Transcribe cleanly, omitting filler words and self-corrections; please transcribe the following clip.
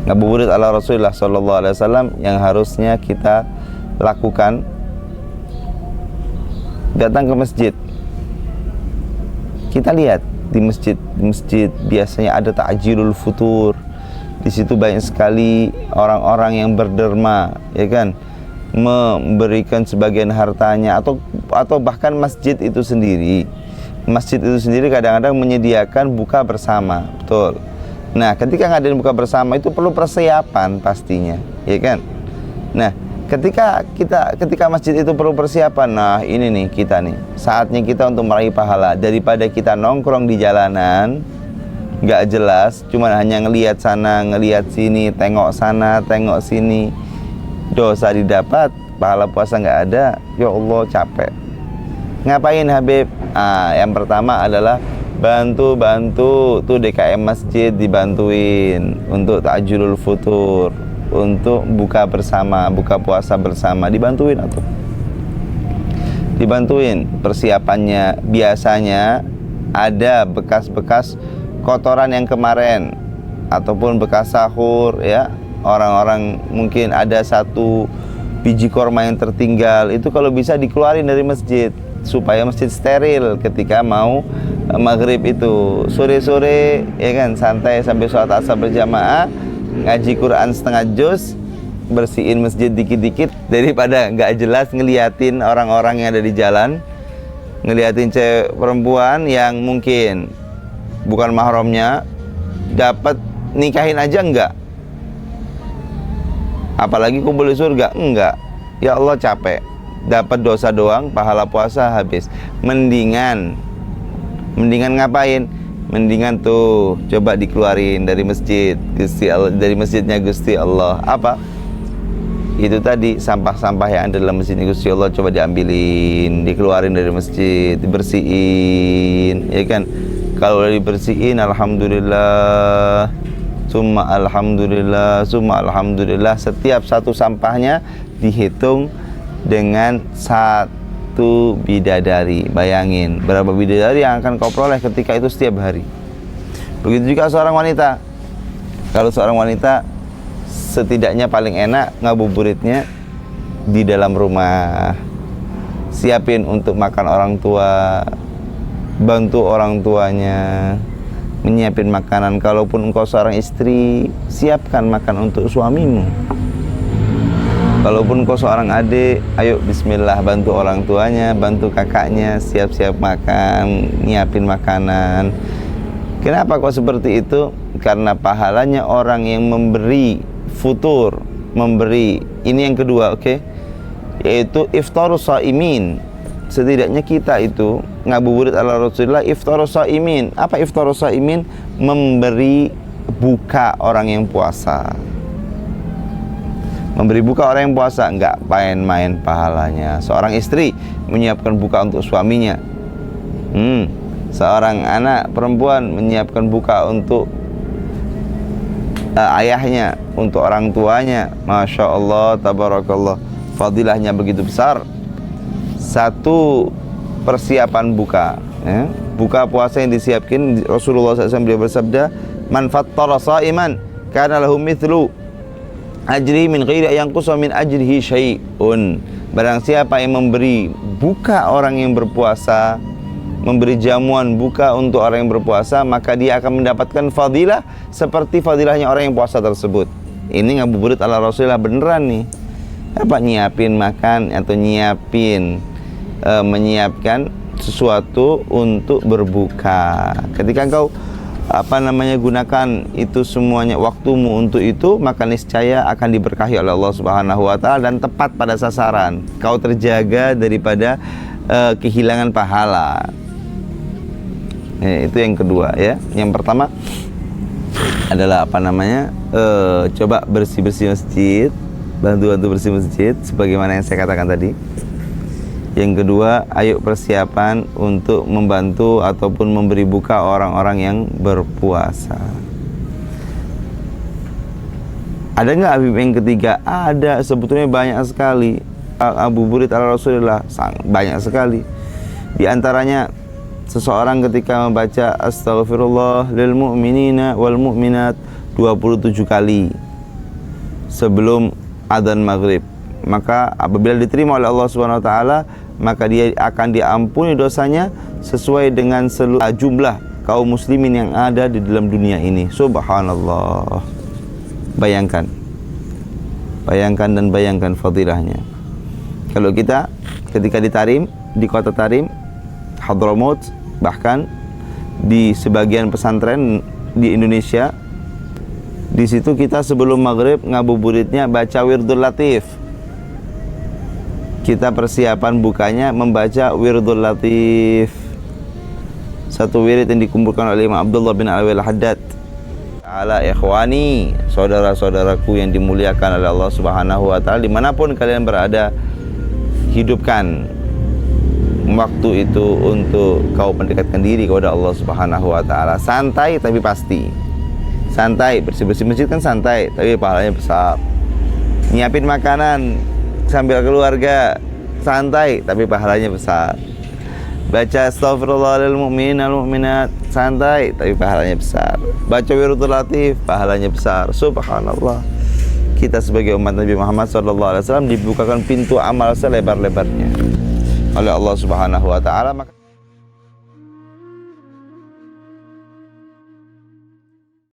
Ngabuburit ala Rasulullah sallallahu alaihi wasallam yang harusnya kita lakukan, datang ke masjid. Kita lihat di masjid biasanya ada ta'jilul futur. Di situ banyak sekali orang-orang yang berderma, ya kan, memberikan sebagian hartanya, atau bahkan masjid itu sendiri kadang-kadang menyediakan buka bersama, betul. Nah, ketika ngadain buka bersama itu perlu persiapan pastinya, ya kan. Nah, ketika masjid itu perlu persiapan, nah ini nih kita nih, saatnya kita untuk meraih pahala daripada kita nongkrong di jalanan nggak jelas, cuma hanya ngelihat sana ngelihat sini, tengok sana tengok sini, dosa didapat, pahala puasa nggak ada. Ya Allah, capek. Ngapain Habib? Yang pertama adalah bantu tuh DKM masjid, dibantuin untuk ta'jilul futur, untuk buka bersama, buka puasa bersama, dibantuin persiapannya. Biasanya ada bekas-bekas kotoran yang kemarin ataupun bekas sahur, ya. Orang-orang mungkin ada 1 biji korma yang tertinggal, itu kalau bisa dikeluarin dari masjid supaya masjid steril ketika mau maghrib itu. Sore-sore, ya kan, santai sampai sholat asar berjamaah, ngaji Quran setengah juz, bersihin masjid dikit-dikit, daripada nggak jelas ngeliatin orang-orang yang ada di jalan, ngeliatin cewek perempuan yang mungkin bukan mahramnya, dapat nikahin aja enggak, apalagi kumpul di surga enggak. Ya Allah, capek, dapat dosa doang, pahala puasa habis. Mendingan ngapain? Mendingan tuh coba dikeluarin dari masjid Gusti Allah, dari masjidnya Gusti Allah. Apa? Itu tadi, sampah-sampah yang ada dalam masjidnya Gusti Allah coba diambilin, dikeluarin dari masjid, dibersihin, ya kan. Kalau udah dibersihin, alhamdulillah, summa alhamdulillah, setiap satu sampahnya dihitung dengan 1 bidadari. Bayangin berapa bidadari yang akan kau peroleh ketika itu setiap hari. Begitu juga seorang wanita. Kalau seorang wanita, setidaknya paling enak ngabuburitnya di dalam rumah. Siapin untuk makan orang tua, bantu orang tuanya menyiapin makanan. Kalaupun engkau seorang istri, siapkan makan untuk suamimu. Kalaupun engkau seorang adik, ayo bismillah, bantu orang tuanya, bantu kakaknya, siap-siap makan, nyiapin makanan. Kenapa kok seperti itu? Karena pahalanya orang yang memberi futur, memberi. Ini yang kedua, oke? Yaitu iftarus shaimin. Setidaknya kita itu ngabuburit ala Rasulullah iftarus shaimin. Apa iftarus shaimin? Memberi buka orang yang puasa. Memberi buka orang yang puasa, enggak main-main pahalanya. Seorang istri menyiapkan buka untuk suaminya. Seorang anak perempuan menyiapkan buka untuk ayahnya, untuk orang tuanya. Masya Allah, tabarakallah, fadilahnya begitu besar. 1 persiapan buka, ya. Buka puasa yang disiapkan, Rasulullah SAW beliau bersabda, man fattara sha'iman kana lahu mithlu ajri min ghairi yanqusa min ajrihi syai'un. Barang siapa yang memberi buka orang yang berpuasa, memberi jamuan buka untuk orang yang berpuasa, maka dia akan mendapatkan fadilah seperti fadilahnya orang yang puasa tersebut. Ini ngabuburit ala Rasulullah beneran nih. Apa? Nyiapin makan atau menyiapkan sesuatu untuk berbuka. Ketika engkau gunakan itu semuanya, waktumu untuk itu, maka niscaya akan diberkahi oleh Allah Subhanahu wa taala dan tepat pada sasaran. Kau terjaga daripada kehilangan pahala. Itu yang kedua, ya. Yang pertama adalah coba bersih-bersih masjid, bantu bersih masjid sebagaimana yang saya katakan tadi. Yang kedua, ayo persiapan untuk membantu ataupun memberi buka orang-orang yang berpuasa. Ada nggak Habib yang ketiga? Ada, sebetulnya banyak sekali. Ngabuburit ala Rasulullah banyak sekali. Di antaranya, seseorang ketika membaca astaghfirullah lil mu'minina wal mu'minat 27 kali. sebelum adzan maghrib. Maka apabila diterima oleh Allah Subhanahu wa taala, maka dia akan diampuni dosanya sesuai dengan seluruh jumlah kaum muslimin yang ada di dalam dunia ini. Subhanallah. Bayangkan dan bayangkan fadilahnya. Kalau kita ketika di Tarim, di kota Tarim, Hadramaut, bahkan di sebagian pesantren di Indonesia, di situ kita sebelum maghrib ngabuburitnya baca Wirdul Latif. Kita persiapan bukanya membaca Wirdul Latif, satu wirid yang dikumpulkan oleh Imam Abdullah bin Alwi Al-Haddad. Ala ikhwani, saudara-saudaraku yang dimuliakan oleh Allah Subhanahu wa taala, dimanapun kalian berada, hidupkan waktu itu untuk kau mendekatkan diri kepada Allah Subhanahu wa taala. Santai tapi pasti. Santai, bersih-bersih masjid kan santai, tapi pahalanya besar. Nyiapin makanan sambil keluarga, santai tapi pahalanya besar. Baca astaghfirullahal mu'min al mu'minat, santai tapi pahalanya besar. Baca Wirdul Latif, pahalanya besar. Subhanallah. Kita sebagai umat Nabi Muhammad SAW dibukakan pintu amal selebar-lebarnya oleh Allah Subhanahu wa taala.